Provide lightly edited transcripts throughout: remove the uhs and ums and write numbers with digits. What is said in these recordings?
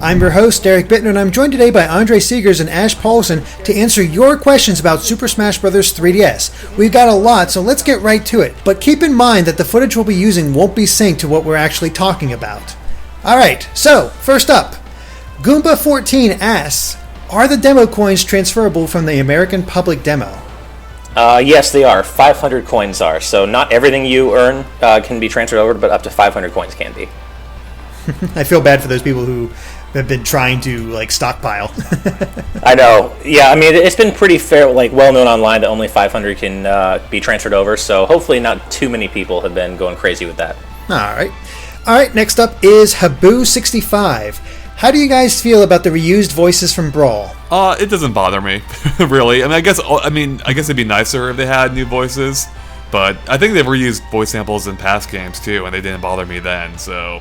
I'm your host, Derek Bittner, and I'm joined today by Andre Seegers and Ash Paulson to answer your questions about Super Smash Bros. 3DS. We've got a lot, so let's get right to it. But keep in mind that the footage we'll be using won't be synced to what we're actually talking about. Alright, so, first up, Goomba14 asks, are the demo coins transferable from the American Public Demo? Yes, they are. 500 coins are. So not everything you earn can be transferred over, but up to 500 coins can be. I feel bad for those people who have been trying to stockpile. I know. Yeah, I mean it's been pretty fair, well known online that only 500 can be transferred over. So hopefully not too many people have been going crazy with that. All right. Next up is Habu65. How do you guys feel about the reused voices from Brawl? It doesn't bother me, really. I guess it'd be nicer if they had new voices, but I think they've reused voice samples in past games too, and they didn't bother me then. So.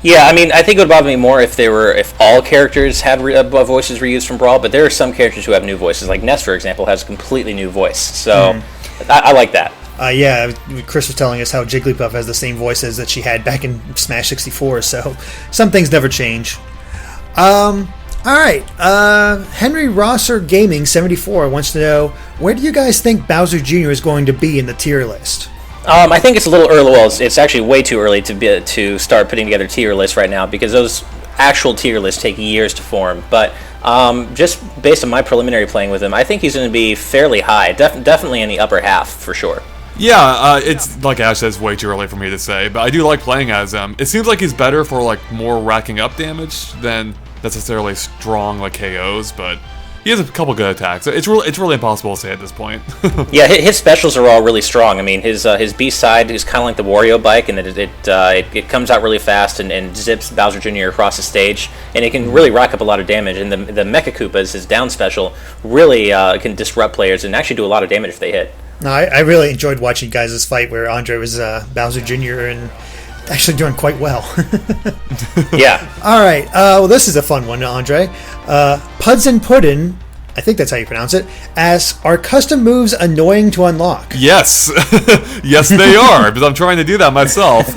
Yeah, I mean, I think it would bother me more if all characters had voices reused from Brawl, but there are some characters who have new voices. Like Ness, for example, has a completely new voice, so I like that. Yeah, Chris was telling us how Jigglypuff has the same voices that she had back in Smash 64, so some things never change. Alright, Henry Rosser Gaming 74 wants to know, where do you guys think Bowser Jr. is going to be in the tier list? I think it's a little early. Well, it's actually way too early to start putting together tier lists right now because those actual tier lists take years to form. But just based on my preliminary playing with him, I think he's going to be fairly high, definitely in the upper half for sure. Yeah, it's like Ash says, way too early for me to say, but I do like playing as him. It seems like he's better for more racking up damage than necessarily strong KOs, but he has a couple good attacks. It's really impossible to say at this point. Yeah, his specials are all really strong. I mean, his B side is kind of like the Wario bike, and it comes out really fast and zips Bowser Jr. across the stage, and it can really rack up a lot of damage. And the Mecha Koopas, his down special, really can disrupt players and actually do a lot of damage if they hit. No, I really enjoyed watching guys' fight where Andre was Bowser Jr. and actually doing quite well. Yeah. All right. Well, this is a fun one, Andre. Puds and Puddin', I think that's how you pronounce it, asks, are custom moves annoying to unlock? Yes. Yes, they are, because I'm trying to do that myself.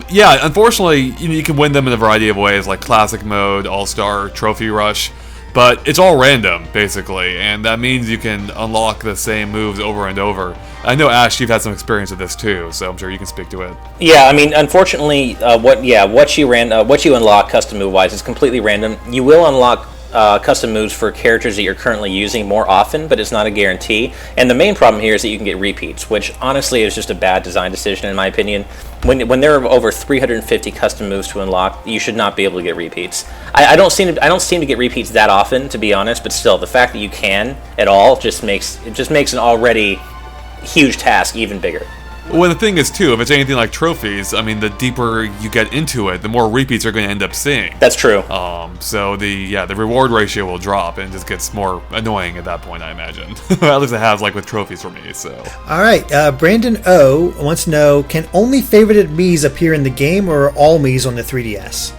Yeah, unfortunately, you can win them in a variety of ways, like Classic Mode, All-Star, Trophy Rush, but it's all random, basically, and that means you can unlock the same moves over and over. I know, Ash, you've had some experience with this too, so I'm sure you can speak to it. Yeah, I mean, unfortunately, what you unlock custom move-wise is completely random. You will unlock custom moves for characters that you're currently using more often, but it's not a guarantee. And the main problem here is that you can get repeats, which honestly is just a bad design decision in my opinion. When there are over 350 custom moves to unlock, you should not be able to get repeats. I don't seem to get repeats that often, to be honest. But still, the fact that you can at all just makes an already huge task even bigger. Well, the thing is, too, if it's anything like trophies, I mean, the deeper you get into it, the more repeats you're going to end up seeing. That's true. So the reward ratio will drop, and it just gets more annoying at that point, I imagine. At least it has, with trophies for me, so. All right, Brandon O wants to know, can only favorited Miis appear in the game, or are all Miis on the 3DS?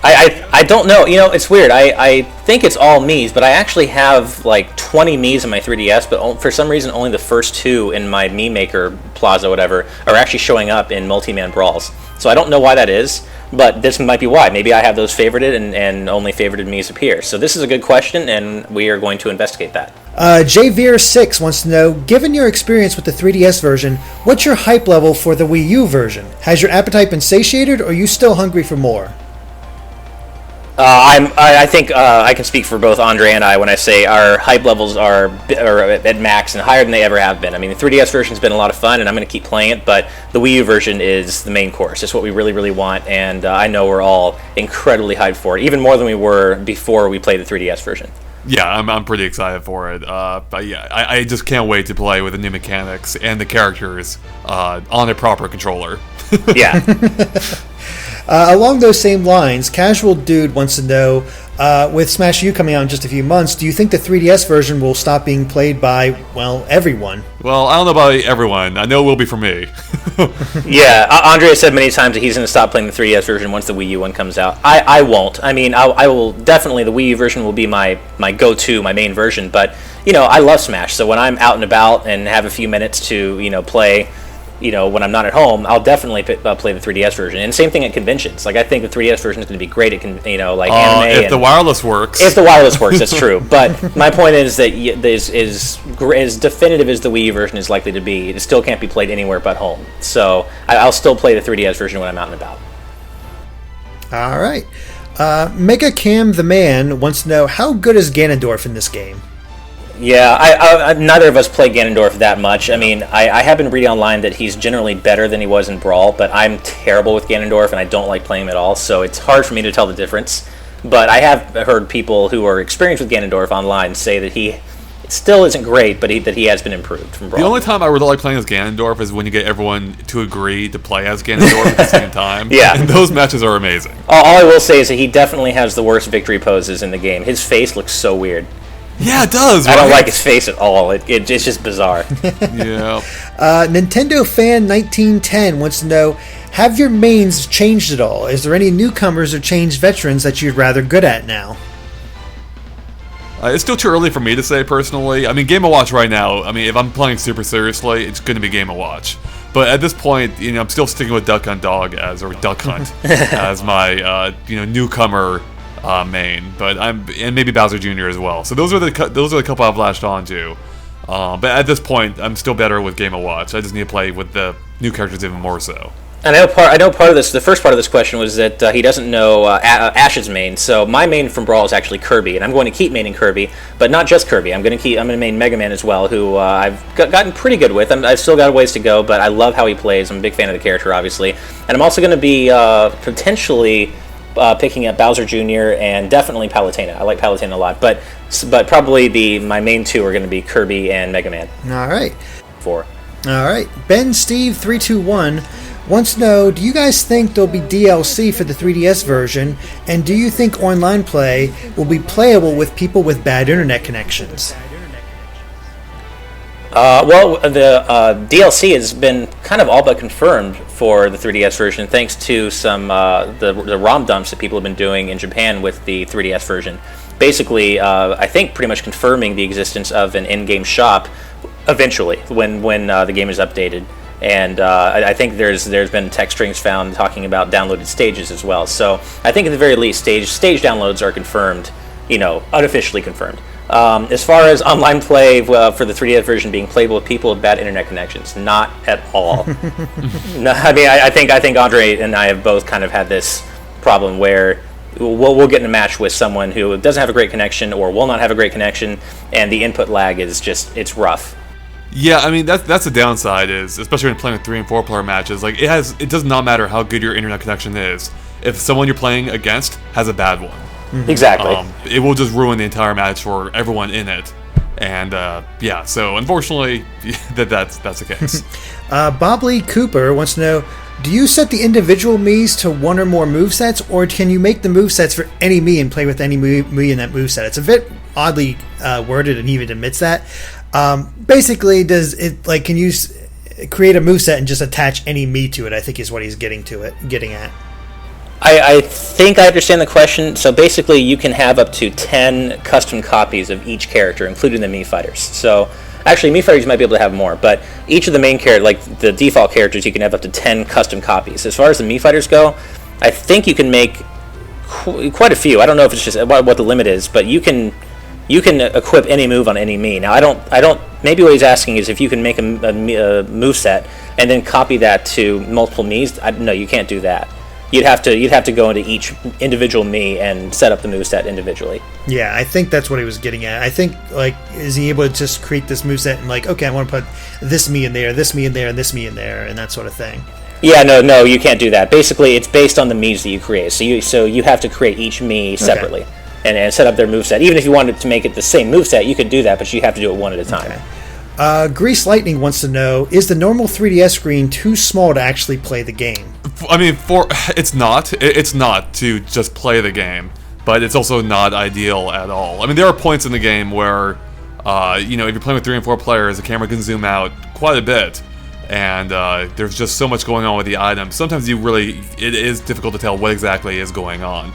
I don't know. It's weird. I think it's all Miis, but I actually have 20 Miis in my 3DS, but for some reason only the first two in my Mii Maker Plaza, whatever, are actually showing up in multi-man brawls. So I don't know why that is, but this might be why. Maybe I have those favorited and only favorited Miis appear. So this is a good question, and we are going to investigate that. JVeer6 wants to know, given your experience with the 3DS version, what's your hype level for the Wii U version? Has your appetite been satiated, or are you still hungry for more? I think I can speak for both Andre and I when I say our hype levels are at max and higher than they ever have been. I mean, the 3DS version's been a lot of fun, and I'm going to keep playing it, but the Wii U version is the main course. It's what we really, really want, and I know we're all incredibly hyped for it, even more than we were before we played the 3DS version. Yeah, I'm pretty excited for it. But yeah, I just can't wait to play with the new mechanics and the characters on a proper controller. Yeah. Along those same lines, Casual Dude wants to know, with Smash U coming out in just a few months, do you think the 3DS version will stop being played by, everyone? Well, I don't know about everyone. I know it will be for me. Yeah, Andre has said many times that he's going to stop playing the 3DS version once the Wii U one comes out. I won't. I mean, I will definitely, the Wii U version will be my go-to, my main version, but, I love Smash, so when I'm out and about and have a few minutes to, play, when I'm not at home, I'll definitely play the 3DS version. And same thing at conventions. Like, I think the 3DS version is going to be great at anime. If the wireless works. If the wireless works, that's true. But my point is that as definitive as the Wii U version is likely to be, it still can't be played anywhere but home. So I'll still play the 3DS version when I'm out and about. All right. Mega Cam the Man wants to know, how good is Ganondorf in this game? Yeah, I neither of us play Ganondorf that much. I mean, I have been reading online that he's generally better than he was in Brawl, but I'm terrible with Ganondorf, and I don't like playing him at all, so it's hard for me to tell the difference. But I have heard people who are experienced with Ganondorf online say that he still isn't great, but that he has been improved from Brawl. The only time I really like playing as Ganondorf is when you get everyone to agree to play as Ganondorf at the same time. Yeah. And those matches are amazing. All I will say is that he definitely has the worst victory poses in the game. His face looks so weird. Yeah, it does. I don't like his face at all. It's just bizarre. Yeah. Nintendo Fan 1910 wants to know, have your mains changed at all? Is there any newcomers or changed veterans that you'd rather good at now? It's still too early for me to say personally. I mean, Game & Watch right now, I mean, if I'm playing super seriously, it's going to be Game & Watch. But at this point, I'm still sticking with Duck Hunt Dog as my newcomer main. But and maybe Bowser Jr. as well. So those are the couple I've latched onto. But at this point, I'm still better with Game & Watch. I just need to play with the new characters even more so. And I know part of this. The first part of this question was that he doesn't know Ash's main. So my main from Brawl is actually Kirby, and I'm going to keep maining Kirby, but not just Kirby. I'm going to main Mega Man as well, who I've gotten pretty good with. I've still got a ways to go, but I love how he plays. I'm a big fan of the character, obviously, and I'm also going to be potentially picking up Bowser Jr. and definitely Palutena. I like Palutena a lot, but probably my main two are going to be Kirby and Mega Man. All right. 4. All right. Ben Steve 321 wants to know, do you guys think there'll be DLC for the 3DS version, and do you think online play will be playable with people with bad internet connections? Well, the DLC has been kind of all but confirmed for the 3DS version, thanks to some the ROM dumps that people have been doing in Japan with the 3DS version. Basically, I think pretty much confirming the existence of an in-game shop eventually when the game is updated. And I think there's been text strings found talking about downloaded stages as well. So I think at the very least, stage downloads are confirmed, unofficially confirmed. As far as online play for the 3DS version being playable with people with bad internet connections, not at all. No, I mean, I think Andre and I have both kind of had this problem where we'll get in a match with someone who doesn't have a great connection or will not have a great connection, and the input lag is it's rough. Yeah, I mean that's the downside is, especially when playing with 3 and 4 player matches, like it does not matter how good your internet connection is. If someone you're playing against has a bad one, exactly, it will just ruin the entire match for everyone in it. And so unfortunately, that's the case. Bob Lee Cooper wants to know, do you set the individual Miis to one or more movesets, or can you make the movesets for any Mii and play with any Mii in that moveset? It's a bit oddly worded, and he even admits that. Basically, can you create a moveset and just attach any Mii to it? I think is what he's getting at. I think I understand the question. So basically, you can have up to 10 custom copies of each character, including the Mii fighters. So actually, Mii fighters you might be able to have more, but each of the main characters, like the default characters, you can have up to 10 custom copies. As far as the Mii fighters go, I think you can make quite a few. I don't know if it's just what the limit is, but you can equip any move on any Mii. Now, I don't. Maybe what he's asking is if you can make a move set and then copy that to multiple Miis. No, you can't do that. You'd have to go into each individual Mii and set up the moveset individually. Yeah, I think that's what he was getting at. I think, is he able to just create this moveset and okay, I want to put this Mii in there, this Mii in there, and this Mii in there, and that sort of thing? Yeah, no, you can't do that. Basically, it's based on the Miis that you create. So you have to create each Mii separately. Okay. And set up their moveset. Even if you wanted to make it the same moveset, you could do that, but you have to do it one at a time. Okay. Grease Lightning wants to know, is the normal 3DS screen too small to actually play the game? I mean, it's not to just play the game, but it's also not ideal at all. I mean, there are points in the game where, if you're playing with 3 and 4 players, the camera can zoom out quite a bit, and there's just so much going on with the items. Sometimes it is difficult to tell what exactly is going on.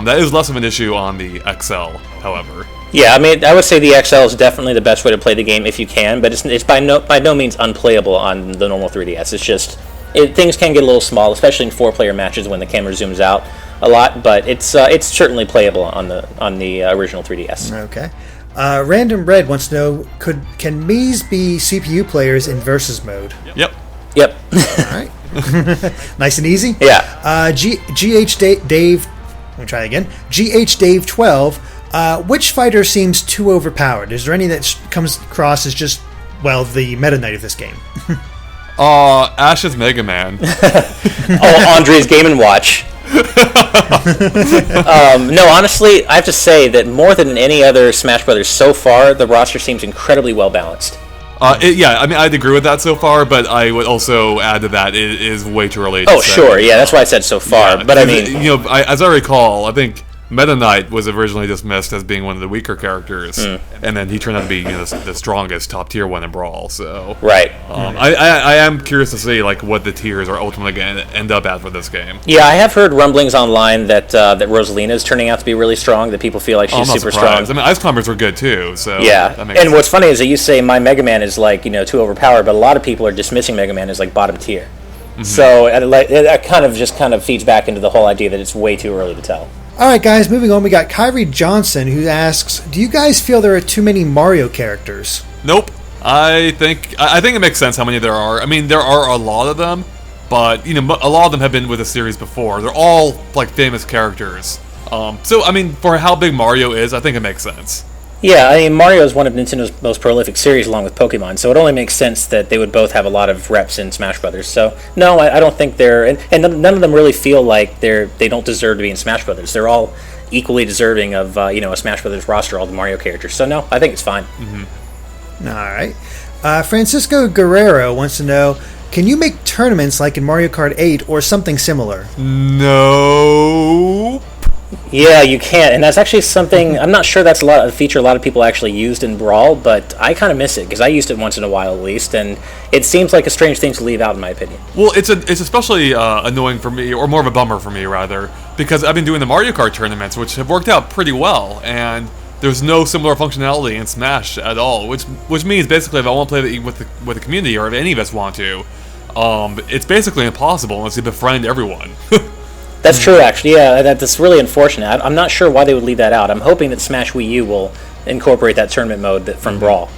That is less of an issue on the XL, however. Yeah, I mean, I would say the XL is definitely the best way to play the game if you can, but it's by no means unplayable on the normal 3DS. It's just things can get a little small, especially in 4-player matches when the camera zooms out a lot. But it's certainly playable on the original 3DS. Okay. Random Red wants to know: can Mii's be CPU players in versus mode? Yep. Yep. All right. Nice and easy. Yeah. GH Dave. Let me try again. GH Dave 12. Which fighter seems too overpowered? Is there any that comes across as just, well, the Meta Knight of this game? Ash's Mega Man. Andre's Game & Watch. No, honestly, I have to say that more than any other Smash Brothers so far, the roster seems incredibly well balanced. Yeah, I mean, I'd agree with that so far, but I would also add to that it is way too early to say. Sure, yeah, that's why I said so far. Yeah, but I mean, as I recall, I think Meta Knight was originally dismissed as being one of the weaker characters, and then he turned out to be the strongest top tier one in Brawl. So right. I am curious to see what the tiers are ultimately going to end up at for this game. Yeah, I have heard rumblings online that Rosalina is turning out to be really strong. That people feel like she's super strong. I mean, Ice Climbers were good too. So yeah, that makes and sense. what's funny is that you say my Mega Man is too overpowered, but a lot of people are dismissing Mega Man as bottom tier. Mm-hmm. So it kind of feeds back into the whole idea that it's way too early to tell. All right, guys, moving on. We got Kyrie Johnson, who asks, do you guys feel there are too many Mario characters? Nope. I think it makes sense how many there are. I mean, there are a lot of them, but a lot of them have been with the series before. They're all famous characters. So I mean, for how big Mario is, I think it makes sense. Yeah, I mean, Mario is one of Nintendo's most prolific series along with Pokemon, so it only makes sense that they would both have a lot of reps in Smash Brothers. So, no, I don't think they're... And none of them really feel like they don't deserve to be in Smash Brothers. They're all equally deserving of, a Smash Brothers roster, all the Mario characters. So, no, I think it's fine. Mm-hmm. All right. Francisco Guerrero wants to know, can you make tournaments like in Mario Kart 8 or something similar? No. Yeah, you can, and that's actually something. I'm not sure that's a feature a lot of people actually used in Brawl, but I kind of miss it because I used it once in a while at least, and it seems like a strange thing to leave out in my opinion. Well, it's especially annoying for me, or more of a bummer for me rather, because I've been doing the Mario Kart tournaments, which have worked out pretty well, and there's no similar functionality in Smash at all, which means basically if I want to play with the community, or if any of us want to, it's basically impossible unless you befriend everyone. That's true, actually. Yeah, that's really unfortunate. I'm not sure why they would leave that out. I'm hoping that Smash Wii U will incorporate that tournament mode from Brawl.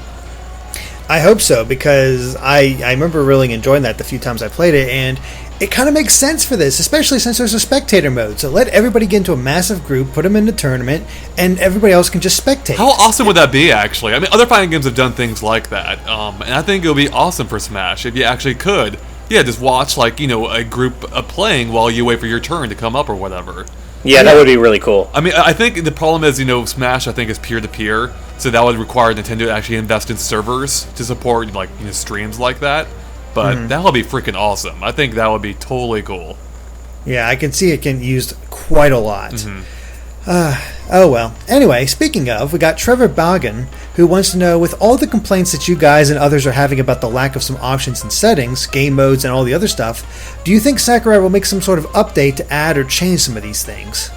I hope so, because I remember really enjoying that the few times I played it, and it kind of makes sense for this, especially since there's a spectator mode. So let everybody get into a massive group, put them in the tournament, and everybody else can just spectate. How awesome would that be, actually? I mean, other fighting games have done things like that, and I think it would be awesome for Smash if you actually could. Yeah, just watch, a group playing while you wait for your turn to come up or whatever. Yeah, that would be really cool. I mean, I think the problem is, Smash, I think, is peer-to-peer, so that would require Nintendo to actually invest in servers to support, streams like that. But that would be freaking awesome. I think that would be totally cool. Yeah, I can see it can used quite a lot. Oh well. Anyway, speaking of, we got Trevor Bogan, who wants to know, with all the complaints that you guys and others are having about the lack of some options and settings, game modes, and all the other stuff, do you think Sakurai will make some sort of update to add or change some of these things?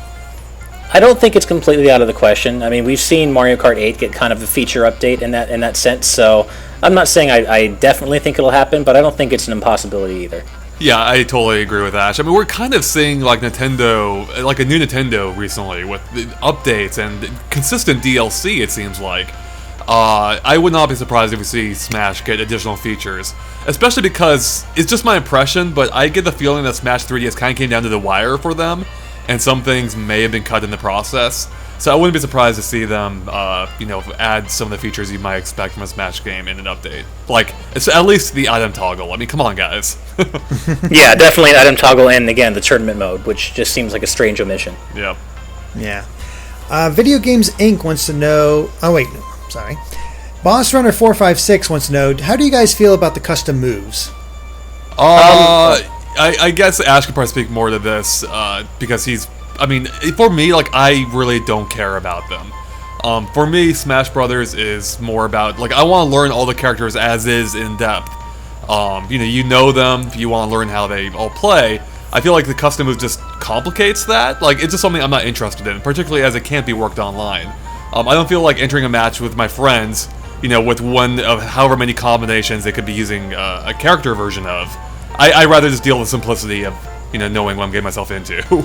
I don't think it's completely out of the question. I mean, we've seen Mario Kart 8 get kind of a feature update in that sense, so I'm not saying I definitely think it'll happen, but I don't think it's an impossibility either. Yeah, I totally agree with Ash. I mean, we're kind of seeing Nintendo, a new Nintendo recently with the updates and consistent DLC, it seems like. I would not be surprised if we see Smash get additional features, especially because it's just my impression, but I get the feeling that Smash 3DS kind of came down to the wire for them, and some things may have been cut in the process. So I wouldn't be surprised to see them, add some of the features you might expect from a Smash game in an update. It's at least the item toggle. I mean, come on, guys. Yeah, definitely an item toggle, and again, the tournament mode, which just seems like a strange omission. Yep. Yeah. Video Games Inc. wants to know... Oh, wait. Sorry. Boss Runner 456 wants to know, how do you guys feel about the custom moves? I guess Ash could probably speak more to this, because he's... I mean, for me, I really don't care about them. For me, Smash Brothers is more about, I want to learn all the characters as is in depth. You know them, you want to learn how they all play. I feel like the custom move just complicates that. It's just something I'm not interested in, particularly as it can't be worked online. I don't feel like entering a match with my friends, with one of however many combinations they could be using a character version of. I'd rather just deal with the simplicity of, knowing what I'm getting myself into.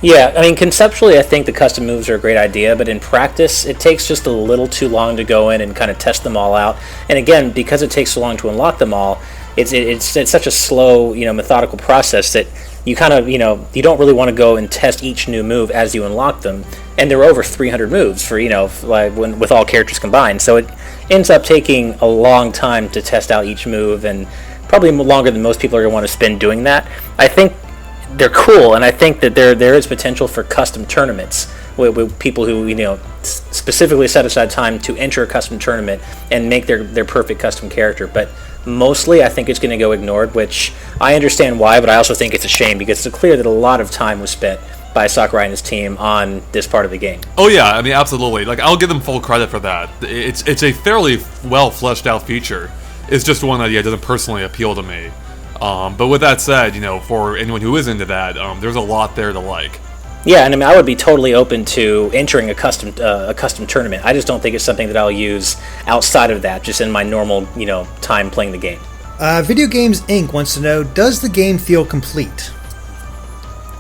Yeah, I mean, conceptually, I think the custom moves are a great idea, but in practice, it takes just a little too long to go in and kind of test them all out. And again, because it takes so long to unlock them all, it's such a slow, methodical process that you kind of, you don't really want to go and test each new move as you unlock them. And there are over 300 moves for, with all characters combined. So it ends up taking a long time to test out each move, and probably longer than most people are going to want to spend doing that. I think they're cool, and I think that there is potential for custom tournaments with people who specifically set aside time to enter a custom tournament and make their perfect custom character. But mostly, I think it's going to go ignored, which I understand why, but I also think it's a shame because it's clear that a lot of time was spent by Sakurai and his team on this part of the game. Oh yeah, I mean, absolutely. Like, I'll give them full credit for that. It's a fairly well fleshed out feature. It's just one that doesn't personally appeal to me. But with that said, for anyone who is into that, there's a lot there to like. Yeah, and I mean, I would be totally open to entering a custom tournament. I just don't think it's something that I'll use outside of that, just in my normal, time playing the game. Video Games Inc. wants to know, does the game feel complete?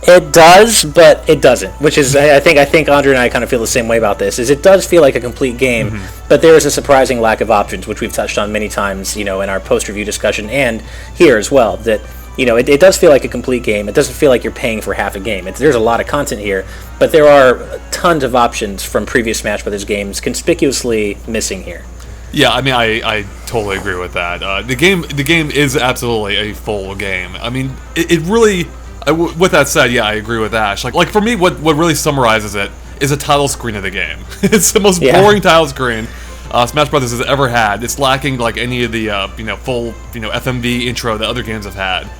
It does, but it doesn't. Which is, I think Andre and I kind of feel the same way about this. Is it does feel like a complete game, but there is a surprising lack of options, which we've touched on many times, in our post-review discussion and here as well. That it does feel like a complete game. It doesn't feel like you're paying for half a game. There's a lot of content here, but there are tons of options from previous Smash Brothers games conspicuously missing here. Yeah, I mean, I totally agree with that. The game is absolutely a full game. I mean, it really. With that said, yeah, I agree with Ash. Like for me, what really summarizes it is a title screen of the game. It's the most boring title screen Smash Brothers has ever had. It's lacking like any of the full FMV intro that other games have had.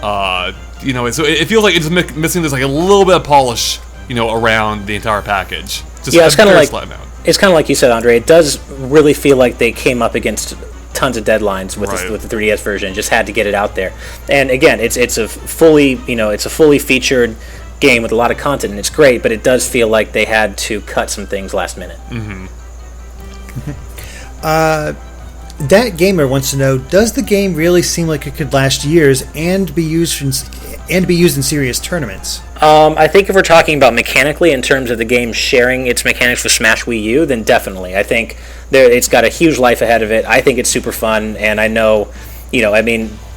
So it feels like it's missing this like a little bit of polish around the entire package. Just it's kind of like you said, Andre. It does really feel like they came up against tons of deadlines with the 3DS version. Just had to get it out there. And again, it's a fully featured game with a lot of content, and it's great. But it does feel like they had to cut some things last minute. That Gamer wants to know, does the game really seem like it could last years and be used in serious tournaments? I think if we're talking about mechanically in terms of the game sharing its mechanics with Smash Wii U, then definitely. I think it's got a huge life ahead of it. I think it's super fun, and I know,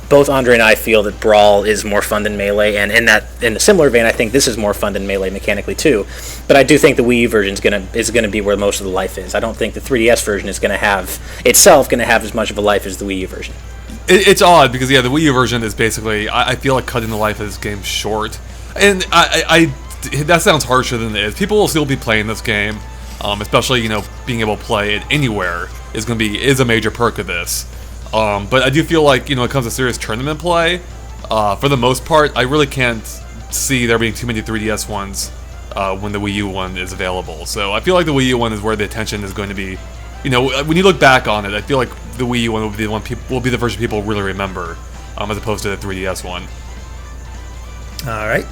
both Andre and I feel that Brawl is more fun than Melee, and in a similar vein, I think this is more fun than Melee mechanically too. But I do think the Wii U version is gonna be where most of the life is. I don't think the 3DS version is gonna have as much of a life as the Wii U version. It's odd because the Wii U version is basically, I feel like cutting the life of this game short, and I that sounds harsher than it is. People will still be playing this game, especially being able to play it anywhere is a major perk of this. But I do feel like, when it comes to serious tournament play, for the most part, I really can't see there being too many 3DS ones when the Wii U one is available. So I feel like the Wii U one is where the attention is going to be. When you look back on it, I feel like the Wii U one will be the version people really remember, as opposed to the 3DS one. All right.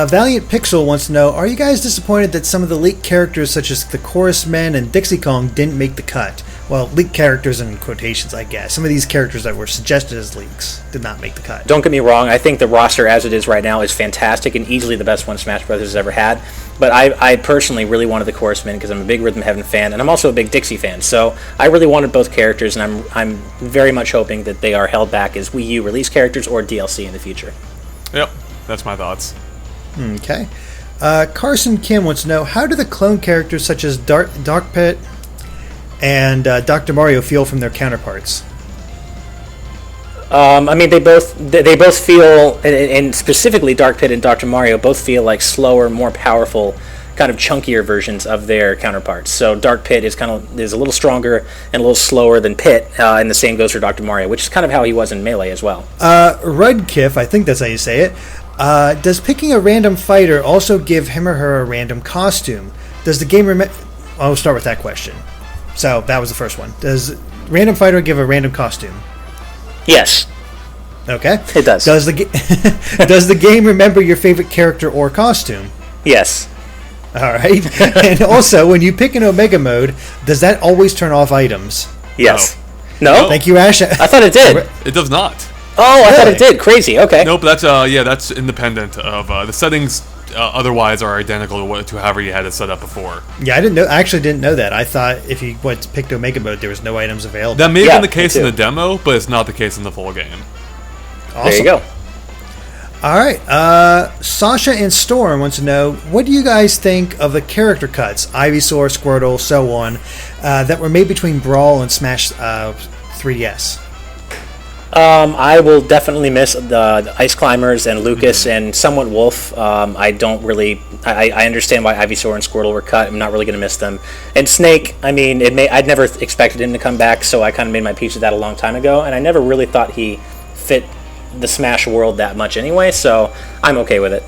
Valiant Pixel wants to know, are you guys disappointed that some of the leaked characters such as the Chorus Men and Dixie Kong didn't make the cut? Well, leaked characters in quotations, I guess. Some of these characters that were suggested as leaks did not make the cut. Don't get me wrong, I think the roster as it is right now is fantastic and easily the best one Smash Bros. Has ever had. But I personally really wanted the Chorus Men because I'm a big Rhythm Heaven fan, and I'm also a big Dixie fan. So I really wanted both characters, and I'm very much hoping that they are held back as Wii U release characters or DLC in the future. Yep, that's my thoughts. Okay. Carson Kim wants to know, how do the clone characters such as Dark Pit and Dr. Mario feel from their counterparts? I mean, they both feel, and specifically Dark Pit and Dr. Mario both feel like slower, more powerful, kind of chunkier versions of their counterparts. So Dark Pit is a little stronger and a little slower than Pit, and the same goes for Dr. Mario, which is kind of how he was in Melee as well. Rudkiff, I think that's how you say it. Does picking a random fighter also give him or her a random costume? Does the game I'll start with that question. So that was the first one. Does random fighter give a random costume? Yes. Okay. It does. Does the game remember your favorite character or costume? Yes. All right. And also, when you pick an Omega mode, does that always turn off items? Yes. No? Thank you, Ash. I thought it did. It does not. Oh, I thought it did. Crazy. Okay. Nope. That's independent of the settings. Otherwise, are identical to however you had it set up before. Yeah, I actually didn't know that. I thought if you picked Omega mode, there was no items available. That may have been the case in the demo, but it's not the case in the full game. Awesome. There you go. All right. Sasha and Storm wants to know, what do you guys think of the character cuts, Ivysaur, Squirtle, so on, that were made between Brawl and Smash 3DS? I will definitely miss the Ice Climbers and Lucas and somewhat Wolf. I don't really... I understand why Ivysaur and Squirtle were cut. I'm not really going to miss them. And Snake, I mean, I'd never expected him to come back, so I kind of made my peace with that a long time ago, and I never really thought he fit the Smash world that much anyway, so I'm okay with it.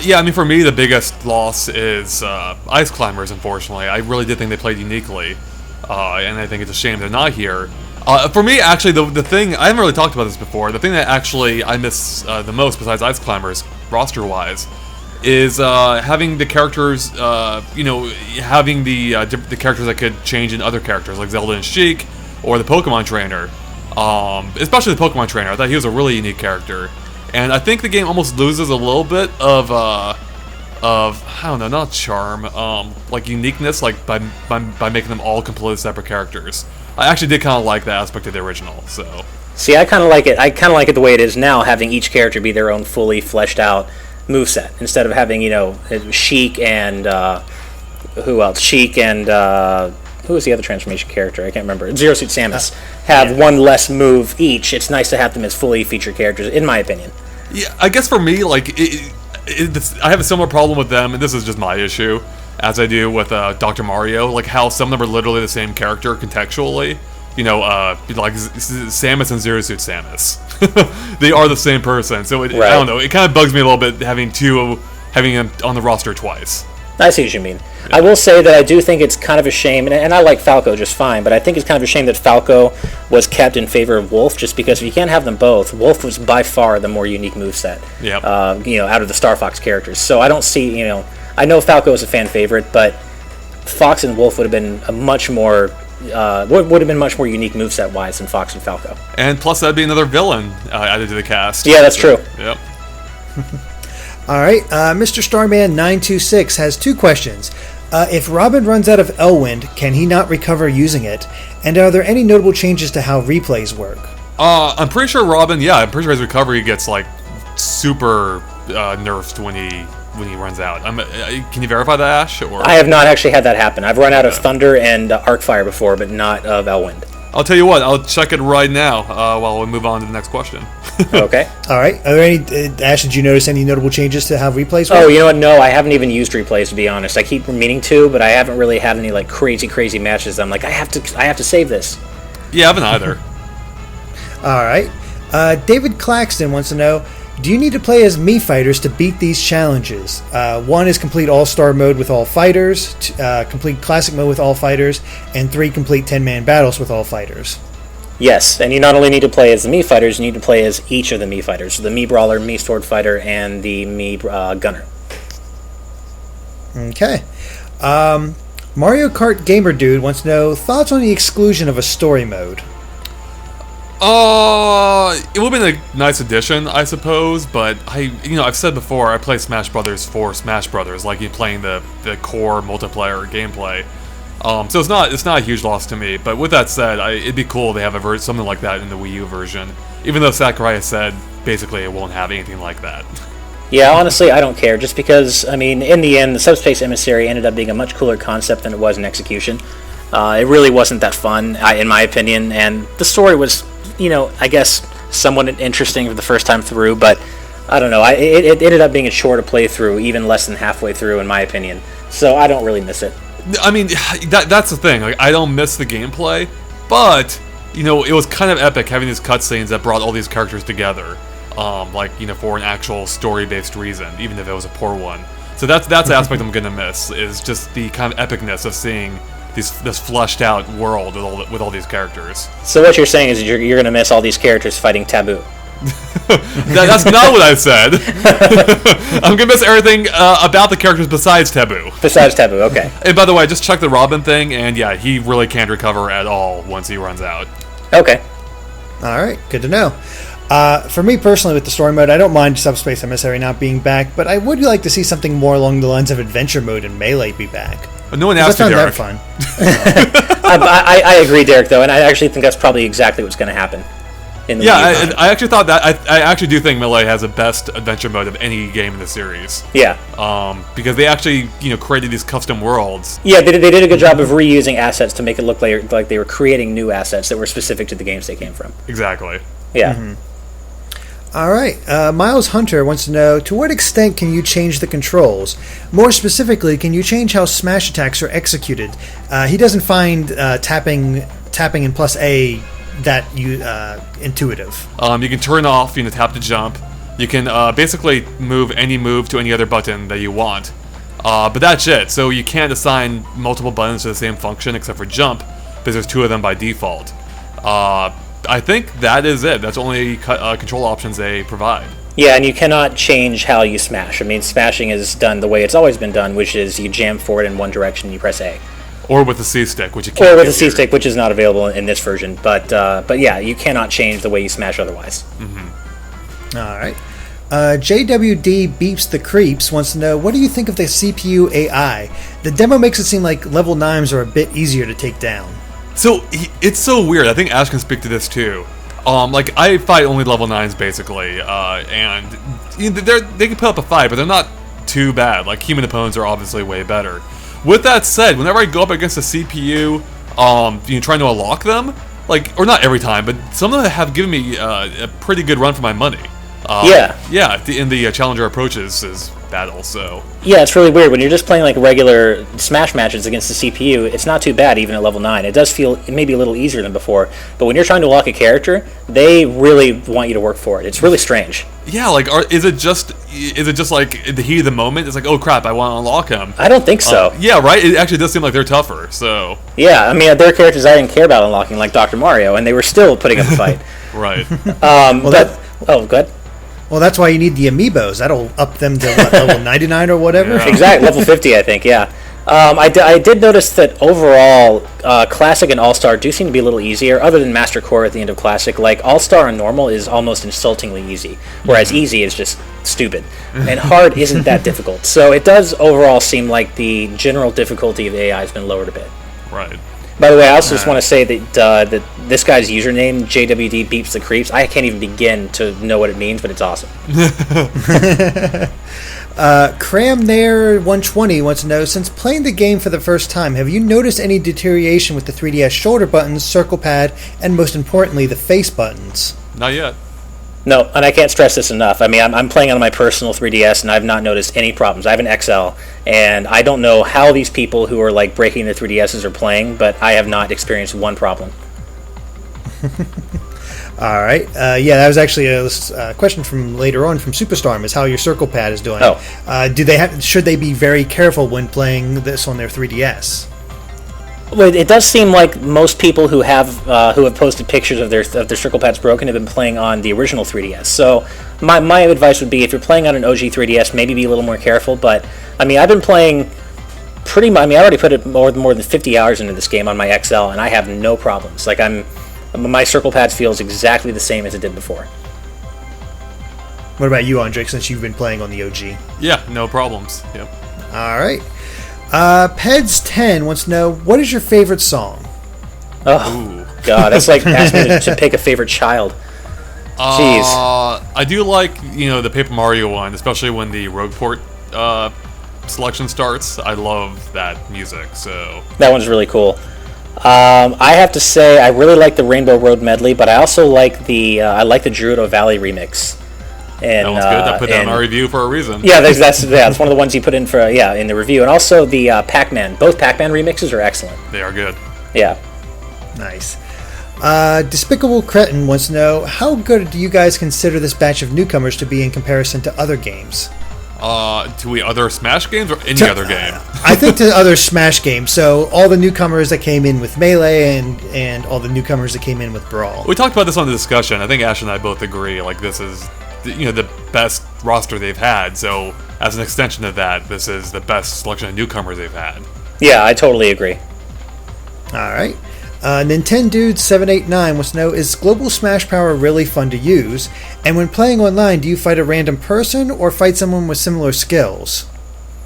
Yeah, I mean, for me, the biggest loss is Ice Climbers, unfortunately. I really did think they played uniquely, and I think it's a shame they're not here. For me, actually, the thing, I haven't really talked about this before, the thing that actually I miss the most, besides Ice Climbers, roster-wise, is having the characters, having the characters that could change in other characters, like Zelda and Sheik, or the Pokemon Trainer. Especially the Pokemon Trainer. I thought he was a really unique character. And I think the game almost loses a little bit of I don't know, not charm, like uniqueness, like by making them all completely separate characters. I actually did kind of like that aspect of the original, so... See, I kind of like it. I kind of like it the way it is now, having each character be their own fully fleshed out moveset, instead of having, Sheik and, who else? Sheik and, who was the other transformation character? I can't remember. Zero Suit Samus. Have one less move each. It's nice to have them as fully featured characters, in my opinion. Yeah, I guess for me, like, I have a similar problem with them, and this is just my issue, as I do with Dr. Mario, like how some of them are literally the same character contextually. Like Samus and Zero Suit Samus. They are the same person, so I don't know, it kind of bugs me a little bit having them on the roster twice. I see what you mean. Yeah. I will say that I do think it's kind of a shame, and I like Falco just fine, but I think it's kind of a shame that Falco was kept in favor of Wolf, just because if you can't have them both, Wolf was by far the more unique moveset, out of the Star Fox characters. So I don't see, I know Falco is a fan favorite, but Fox and Wolf would have been a much more, would have been much more unique moveset-wise than Fox and Falco. And plus that'd be another villain added to the cast. Yeah, that's true. Yep. All right, Mr. Starman 926 has two questions. If Robin runs out of Elwind, can he not recover using it? And are there any notable changes to how replays work? I'm pretty sure I'm pretty sure his recovery gets like super nerfed when he runs out. Can you verify that, Ash? Or? I have not actually had that happen. I've run out of Thunder and Arcfire before, but not of Elwind. I'll tell you what, I'll check it right now while we move on to the next question. Okay. All right. Are there any, Ash, did you notice any notable changes to how replays work? Oh, you know what? No, I haven't even used replays, to be honest. I keep meaning to, but I haven't really had any like crazy matches that I'm like, I have to save this. Yeah, I haven't either. All right. David Claxton wants to know, do you need to play as Mii fighters to beat these challenges? One is complete all-star mode with all fighters, complete classic mode with all fighters, and 3 complete 10-man battles with all fighters. Yes, and you not only need to play as the Mii fighters, you need to play as each of the Mii fighters. The Mii Brawler, Mii Sword Fighter, and the Mii Gunner. Okay. Mario Kart Gamer Dude wants to know, thoughts on the exclusion of a story mode? It would have been a nice addition, I suppose, but I've said before, I play Smash Brothers for Smash Brothers, like you playing the core multiplayer gameplay. So it's not a huge loss to me. But with that said, it'd be cool to have something like that in the Wii U version, even though Sakurai has said basically it won't have anything like that. Yeah, honestly, I don't care. Just because, in the end, the Subspace Emissary ended up being a much cooler concept than it was in execution. It really wasn't that fun, in my opinion, and the story was, I guess, somewhat interesting for the first time through, but I don't know. It ended up being a shorter playthrough, even less than halfway through, in my opinion. So I don't really miss it. That's the thing. Like, I don't miss the gameplay, but it was kind of epic having these cutscenes that brought all these characters together, for an actual story-based reason, even if it was a poor one. So that's the aspect I'm gonna miss, is just the kind of epicness of seeing this fleshed out world with all these characters. So what you're saying is you're gonna miss all these characters fighting Taboo. That's not what I said. I'm gonna miss everything about the characters besides Taboo. Besides Taboo, okay. And by the way, I just checked the Robin thing, and yeah, he really can't recover at all once he runs out. Okay. All right, good to know. For me personally, with the story mode, I don't mind Subspace Emissary not being back, but I would like to see something more along the lines of Adventure Mode and Melee be back. But no one asked you, Derek. That fun. I agree, Derek, though, and I actually think that's probably exactly what's going to happen. I actually thought that. I actually do think Melee has the best adventure mode of any game in the series. Yeah. Because they actually, created these custom worlds. Yeah, they did a good job of reusing assets to make it look like they were creating new assets that were specific to the games they came from. Exactly. Yeah. Mm-hmm. All right. Miles Hunter wants to know, to what extent can you change the controls? More specifically, can you change how smash attacks are executed? He doesn't find tapping and plus A that intuitive. You can turn off, tap to jump. You can basically move any move to any other button that you want. But that's it. So you can't assign multiple buttons to the same function except for jump, because there's two of them by default. I think that is it. That's only control options they provide. Yeah, and you cannot change how you smash. I mean, smashing is done the way it's always been done, which is you jam forward in one direction and you press A. Or with the C-stick, which you can't. Or with the C-stick, which is not available in this version. But yeah, you cannot change the way you smash otherwise. Mm-hmm. All right. JWD Beeps the Creeps wants to know, what do you think of the CPU AI? The demo makes it seem like level 9s are a bit easier to take down. So, it's so weird. I think Ash can speak to this too. I fight only level 9s basically, and they can put up a fight, but they're not too bad. Like, human opponents are obviously way better. With that said, whenever I go up against a CPU, trying to unlock them, or not every time, but some of them have given me a pretty good run for my money. In the Challenger Approaches battle, so... Yeah, it's really weird. When you're just playing regular Smash matches against the CPU, it's not too bad even at level 9. It does feel maybe a little easier than before, but when you're trying to unlock a character, they really want you to work for it. It's really strange. Yeah, is it just like the heat of the moment? It's like, oh crap, I want to unlock him. I don't think so. Yeah, right? It actually does seem like they're tougher, so... Yeah, I mean, there are characters I didn't care about unlocking, like Dr. Mario, and they were still putting up a fight. Right. Oh, good. Well, that's why you need the amiibos. That'll up them to level 99 or whatever. Yeah. Exactly, level 50, I think, yeah. I did notice that overall, Classic and All-Star do seem to be a little easier, other than Master Core at the end of Classic. All-Star and Normal is almost insultingly easy, whereas Easy is just stupid. And Hard isn't that difficult. So it does overall seem like the general difficulty of the AI has been lowered a bit. Right. By the way, I also just want to say that this guy's username, JWD Beeps the Creeps, I can't even begin to know what it means, but it's awesome. Cramnair120 wants to know, since playing the game for the first time, have you noticed any deterioration with the 3DS shoulder buttons, circle pad, and most importantly, the face buttons? Not yet. No, and I can't stress this enough. I mean, I'm playing on my personal 3DS, and I've not noticed any problems. I have an XL, and I don't know how these people who are breaking their 3DSs are playing, but I have not experienced one problem. All right. That was actually a question from later on from Superstorm, is how your circle pad is doing. Oh. Should they be very careful when playing this on their 3DS? Well, it does seem like most people who have posted pictures of their circle pads broken have been playing on the original 3DS. So my advice would be, if you're playing on an OG 3DS, maybe be a little more careful. But I mean, I've been playing pretty much. I mean, I already put more than 50 hours into this game on my XL, and I have no problems. My circle pads feels exactly the same as it did before. What about you, Andre, since you've been playing on the OG? Yeah, no problems. Yep. All right. Peds10 wants to know, what is your favorite song? Oh, God, that's like asking me to pick a favorite child. Jeez. I do like, the Paper Mario one, especially when the Rogueport selection starts. I love that music, so... That one's really cool. I have to say, I really like the Rainbow Road medley, but I also like the Gerudo Valley remix. And, that one's good. I put that in my review for a reason. Yeah, that's one of the ones you put in in the review. And also the Pac-Man. Both Pac-Man remixes are excellent. They are good. Yeah. Nice. Despicable Cretin wants to know, how good do you guys consider this batch of newcomers to be in comparison to other games? To other Smash games or any other game? I think to other Smash games. So all the newcomers that came in with Melee and all the newcomers that came in with Brawl. We talked about this on the discussion. I think Ash and I both agree. Like, this is the best roster they've had. So as an extension of that, this is the best selection of newcomers they've had. Yeah, I totally agree. All right. Nintendude789 wants to know, is Global Smash Power really fun to use? And when playing online, do you fight a random person or fight someone with similar skills?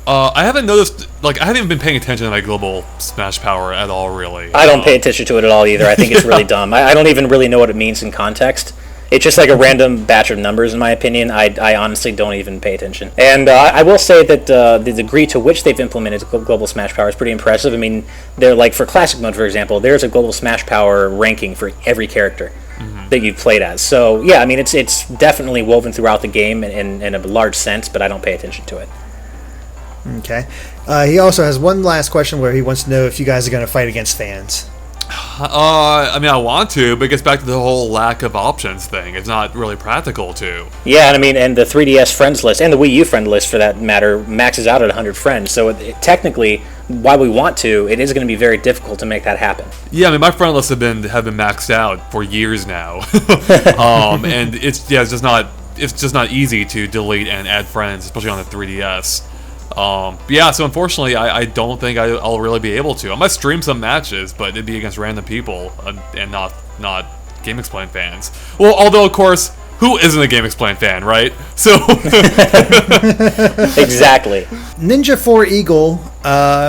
I haven't noticed, I haven't even been paying attention to my Global Smash Power at all, really. I don't pay attention to it at all either. I think it's really dumb. I don't even really know what it means in context. It's just like a random batch of numbers, in my opinion. I honestly don't even pay attention. And I will say that the degree to which they've implemented Global Smash Power is pretty impressive. I mean, they're like, for Classic Mode, for example, there's a Global Smash Power ranking for every character that you've played as. So, yeah, I mean, it's definitely woven throughout the game in a large sense, but I don't pay attention to it. Okay. He also has one last question where he wants to know if you guys are going to fight against fans. I mean, I want to, but it gets back to the whole lack of options thing. It's not really practical to. Yeah, and I mean, and the 3DS friends list, and the Wii U friend list, for that matter, maxes out at 100 friends. So technically, while we want to, it is going to be very difficult to make that happen. Yeah, I mean, my friend lists have been maxed out for years now, and it's just not easy to delete and add friends, especially on the 3DS. So unfortunately, I don't think I'll really be able to. I might stream some matches, but it'd be against random people and not GameXplain fans. Well, although, of course, who isn't a GameXplain fan, right? So Exactly. Ninja4Eagle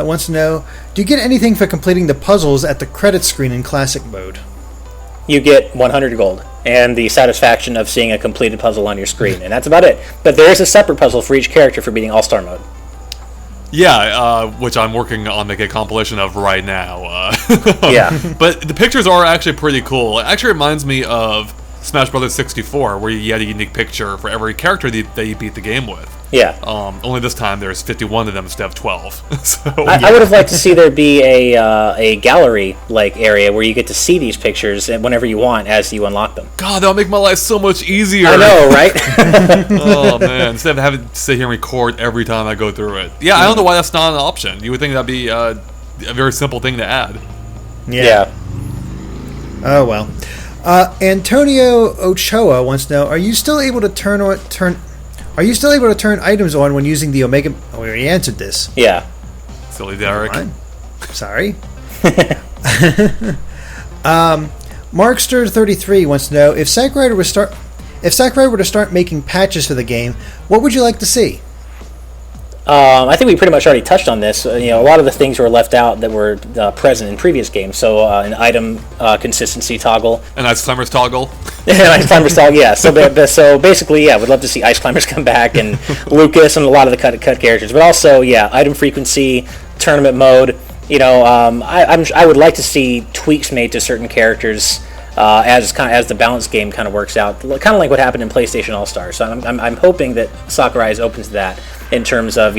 wants to know, do you get anything for completing the puzzles at the credit screen in Classic Mode? You get 100 gold and the satisfaction of seeing a completed puzzle on your screen, and that's about it. But there is a separate puzzle for each character for beating All-Star Mode. Yeah, which I'm working on making a compilation of right now. Yeah. But the pictures are actually pretty cool. It actually reminds me of Smash Bros. 64, where you had a unique picture for every character that you beat the game with. Yeah. Only this time there's 51 of them instead of 12. So I would have liked to see there be a gallery-like area where you get to see these pictures whenever you want as you unlock them. God, that'll make my life so much easier. I know, right? Oh, man. Instead of having to sit here and record every time I go through it. Yeah, I don't know why that's not an option. You would think that'd be a very simple thing to add. Yeah. Oh, well. Antonio Ochoa wants to know, are you still able to turn items on when using the Omega... Oh, we already answered this. Yeah. Silly Derek. Sorry. Markster33 wants to know, if Sakurai were to start making patches for the game, what would you like to see? I think we pretty much already touched on this. A lot of the things were left out that were present in previous games. So an item consistency toggle. An Ice Climbers toggle. An Ice Climbers toggle, yeah. So basically, yeah, we'd love to see Ice Climbers come back and Lucas and a lot of the cut characters. But also, yeah, item frequency, tournament mode. I would like to see tweaks made to certain characters as the balance game kind of works out, kind of like what happened in PlayStation All-Stars. So I'm hoping that Sakurai is open to that in terms of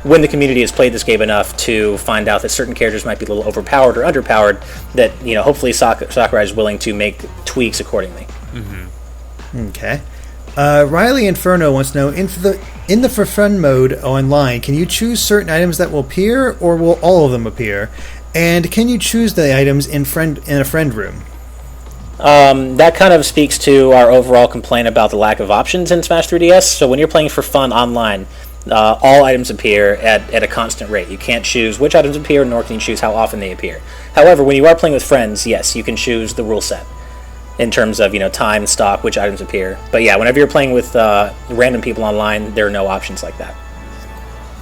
when the community has played this game enough to find out that certain characters might be a little overpowered or underpowered, that hopefully Sakurai is willing to make tweaks accordingly. Mm-hmm. Okay. Riley Inferno wants to know, in the for fun mode online, can you choose certain items that will appear, or will all of them appear? And can you choose the items in a friend room? That kind of speaks to our overall complaint about the lack of options in Smash 3DS. So when you're playing for fun online, all items appear at a constant rate. You can't choose which items appear, nor can you choose how often they appear. However, when you are playing with friends, yes, you can choose the rule set in terms of time, stock, which items appear. But yeah, whenever you're playing with random people online, there are no options like that.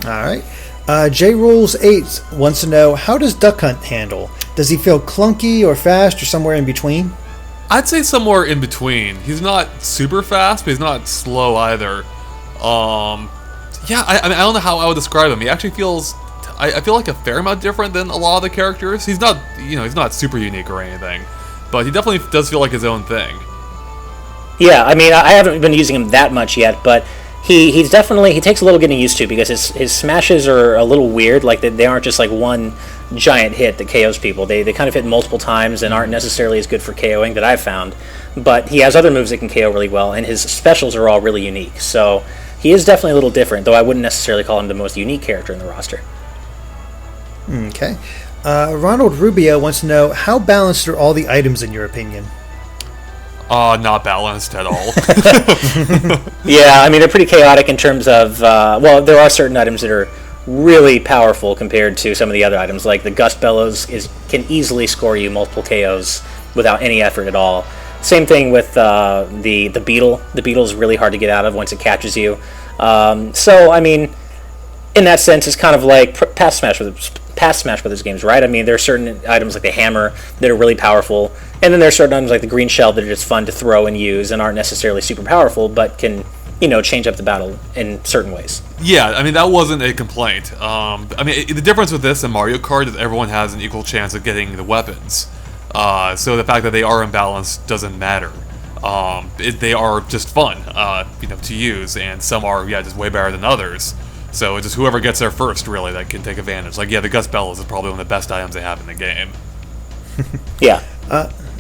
All right. JRules8 wants to know, how does Duck Hunt handle? Does he feel clunky or fast or somewhere in between? I'd say somewhere in between. He's not super fast, but he's not slow either. I don't know how I would describe him. He actually feels... I feel like a fair amount different than a lot of the characters. He's not, he's not super unique or anything. But he definitely does feel like his own thing. Yeah, I mean, I haven't been using him that much yet, but he takes a little getting used to, because his smashes are a little weird. Like, they aren't just like one giant hit that KOs people. They kind of hit multiple times and aren't necessarily as good for KOing that I've found. But he has other moves that can KO really well, and his specials are all really unique. So he is definitely a little different, though I wouldn't necessarily call him the most unique character in the roster. Okay. Ronald Rubio wants to know, how balanced are all the items in your opinion? Not balanced at all. Yeah, I mean, they're pretty chaotic in terms of, there are certain items that are really powerful compared to some of the other items. Like the Gust Bellows can easily score you multiple KOs without any effort at all. Same thing with the Beetle. The Beetle is really hard to get out of once it catches you. So, I mean, in that sense, it's kind of like past Smash Brothers games, right? I mean, there are certain items like the hammer that are really powerful, and then there are certain items like the green shell that are just fun to throw and use and aren't necessarily super powerful, but can, change up the battle in certain ways. Yeah, I mean, that wasn't a complaint. The difference with this and Mario Kart is everyone has an equal chance of getting the weapons. So the fact that they are imbalanced doesn't matter. They are just fun, to use, and some are, just way better than others. So it's just whoever gets there first, really, that can take advantage. Like, the Gust Bellows is probably one of the best items they have in the game. Yeah.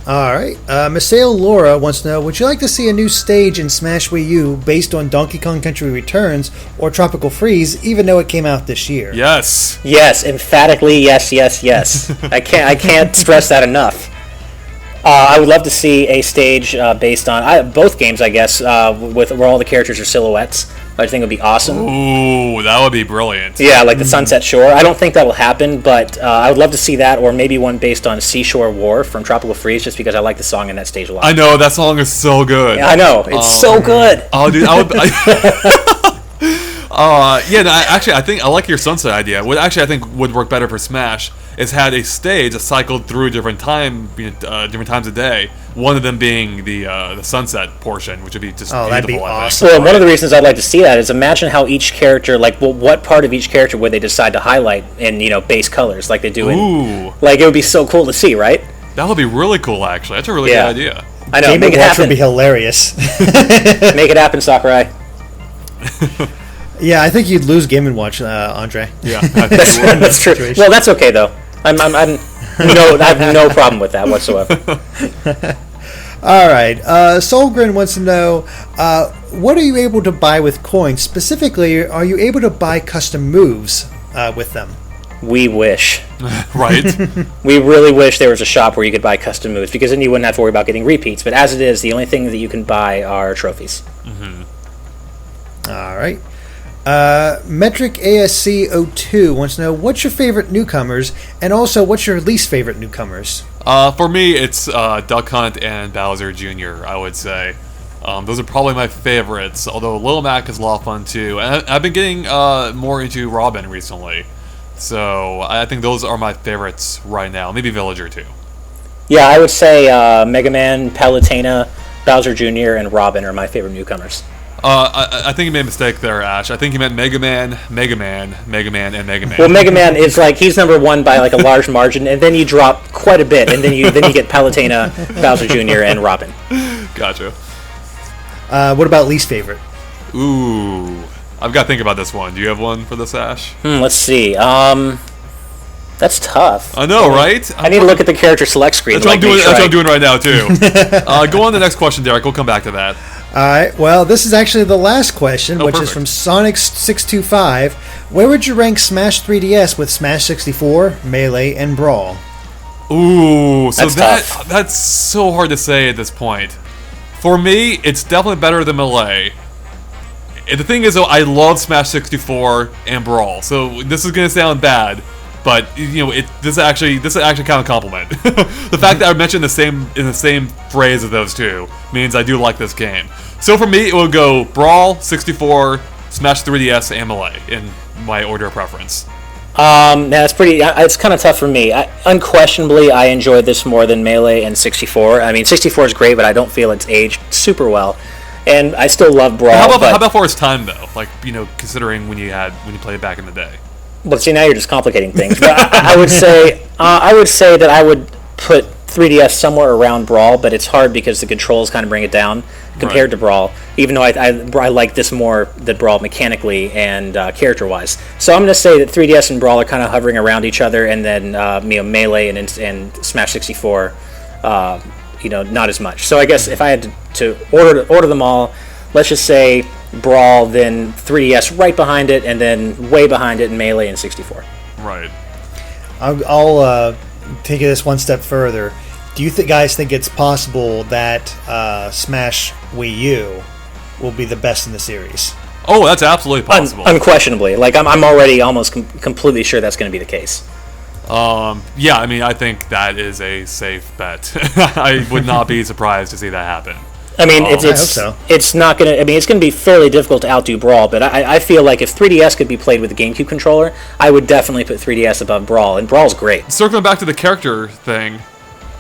All right. Maseo Laura wants to know, would you like to see a new stage in Smash Wii U based on Donkey Kong Country Returns or Tropical Freeze, even though it came out this year? Yes. Yes, emphatically yes, yes, yes. I can't stress that enough. I would love to see a stage based on both games, I guess, where all the characters are silhouettes. I think it would be awesome. Ooh, that would be brilliant. Yeah, like the Sunset Shore. I don't think that will happen, but I would love to see that, or maybe one based on Seashore War from Tropical Freeze, just because I like the song in that stage a lot. I know, that song is so good. Yeah, I know, it's so good. Oh, dude, I would... I think I like your Sunset idea. What actually I think would work better for Smash is had a stage that cycled through different times a day. One of them being the sunset portion, which would be just beautiful. That'd be awesome. Well, one of the reasons I'd like to see that is imagine how each character, what part of each character would they decide to highlight in base colors, like they do in. Like, it would be so cool to see, right? That would be really cool. Actually, that's a really good idea. I know. Game Make it Watch happen. would be hilarious. Make it happen, Sakurai. Yeah, I think you'd lose Game & Watch, Andre. Yeah, that's true. Situation. Well, that's okay though. I have no problem with that whatsoever. All right. Solgren wants to know, what are you able to buy with coins? Specifically, are you able to buy custom moves with them? We wish. Right. We really wish there was a shop where you could buy custom moves, because then you wouldn't have to worry about getting repeats. But as it is, the only thing that you can buy are trophies. Mm-hmm. All right. Metric ASC02 wants to know, what's your favorite newcomers, and also what's your least favorite newcomers? For me, it's Duck Hunt and Bowser Jr., I would say. Those are probably my favorites, although Lil Mac is a lot of fun too. And I've been getting more into Robin recently. So I think those are my favorites right now. Maybe Villager too. Yeah, I would say Mega Man, Palutena, Bowser Jr., and Robin are my favorite newcomers. I think you made a mistake there, Ash. I think you meant Mega Man, Mega Man, Mega Man, and Mega Man. Well, Mega Man is he's number one by a large margin, and then you drop quite a bit, and then you get Palutena, Bowser Jr., and Robin. Gotcha. What about least favorite? Ooh, I've got to think about this one. Do you have one for this, Ash? Let's see. That's tough. I know, right? I need to look at the character select screen. That's what I'm doing right now too. Go on to the next question, Derek. We'll come back to that. All right. Well, this is actually the last question, which perfect. is from Sonic625. Where would you rank Smash 3DS with Smash 64, Melee, and Brawl? Ooh, so That's that's so hard to say at this point. For me, it's definitely better than Melee. And the thing is, though, I love Smash 64 and Brawl, so this is gonna sound bad, but this is actually kind of a compliment. The fact that I mentioned in the same phrase of those two means I do like this game. So for me, it will go Brawl, 64, Smash 3DS, and Melee in my order of preference. It's pretty. It's kind of tough for me. Unquestionably, I enjoyed this more than Melee and 64. I mean, 64 is great, but I don't feel it's aged super well. And I still love Brawl. How about for its time though? Considering when you played it back in the day. Well, see, now you're just complicating things. But I would say that I would put 3DS somewhere around Brawl, but it's hard because the controls kind of bring it down compared to Brawl. Even though I like this more than Brawl mechanically and character-wise. So I'm going to say that 3DS and Brawl are kind of hovering around each other, and then Melee and Smash 64, not as much. So I guess if I had to order them all, let's just say Brawl, then 3DS right behind it, and then way behind it in Melee and 64. Right. I'll take this one step further. Do you guys think it's possible that Smash Wii U will be the best in the series? Oh, that's absolutely possible. Unquestionably. Like, I'm already almost completely sure that's going to be the case. Yeah, I mean, I think that is a safe bet. I would not be surprised to see that happen. I mean, I hope so. It's not going to... I mean, it's going to be fairly difficult to outdo Brawl, but I feel like if 3DS could be played with a GameCube controller, I would definitely put 3DS above Brawl, and Brawl's great. Circling back to the character thing,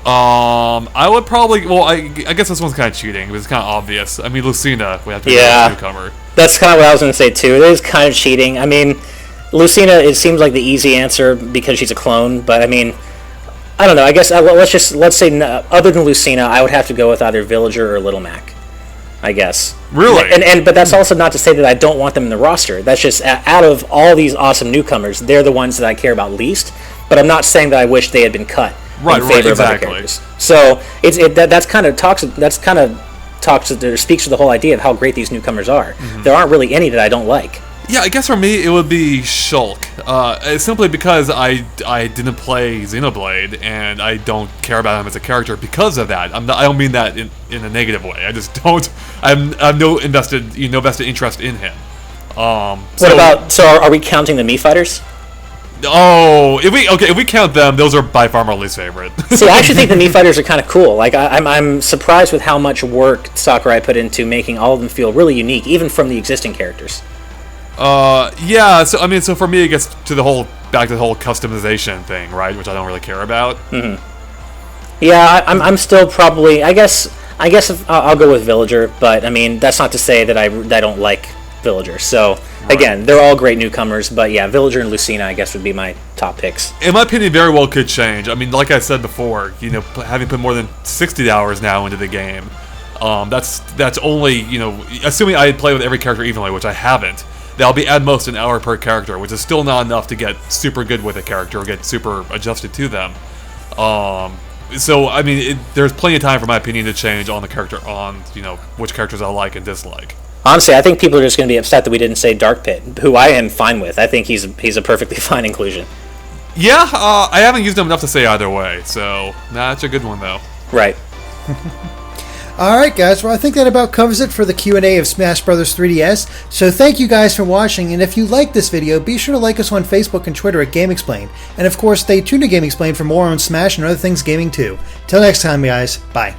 I would probably... Well, I guess this one's kind of cheating, but it's kind of obvious. I mean, Lucina, we have to be a newcomer. That's kind of what I was going to say, too. It is kind of cheating. I mean, Lucina, it seems like the easy answer because she's a clone, but I mean... I don't know. I guess let's say other than Lucina, I would have to go with either Villager or Little Mac. I guess. Really? But that's also not to say that I don't want them in the roster. That's just out of all these awesome newcomers, they're the ones that I care about least. But I'm not saying that I wish they had been cut in favor of other characters. So that's kind of talks. That's kind of talks. Speaks to the whole idea of how great these newcomers are. Mm-hmm. There aren't really any that I don't like. Yeah, I guess for me it would be Shulk, simply because I didn't play Xenoblade and I don't care about him as a character because of that. I don't mean that in a negative way. I just don't. I'm no vested interest in him. So are we counting the Mii fighters? Oh, if we count them, those are by far my least favorite. See, I actually think the Mii fighters are kind of cool. Like I'm surprised with how much work Sakurai put into making all of them feel really unique, even from the existing characters. Yeah, so I mean, so for me it gets to the whole customization thing, right, which I don't really care about. Mm-hmm. Yeah, I'm still probably, I guess I'll go with Villager, but I mean, that's not to say that I don't like Villager. So again, they're all great newcomers, but yeah, Villager and Lucina I guess would be my top picks. In my opinion, very well could change. I mean, like I said before, having put more than 60 hours now into the game, that's only, assuming I play with every character evenly, which I haven't. That'll be at most an hour per character, which is still not enough to get super good with a character or get super adjusted to them. So, I mean, there's plenty of time, for my opinion, to change on the character, on, which characters I like and dislike. Honestly, I think people are just going to be upset that we didn't say Dark Pit, who I am fine with. I think he's a perfectly fine inclusion. Yeah, I haven't used him enough to say either way, so that's a good one, though. Right. Alright guys, well I think that about covers it for the Q&A of Smash Bros. 3DS. So thank you guys for watching, and if you like this video, be sure to like us on Facebook and Twitter at GameXplain. And of course, stay tuned to GameXplain for more on Smash and other things gaming too. Till next time guys, bye.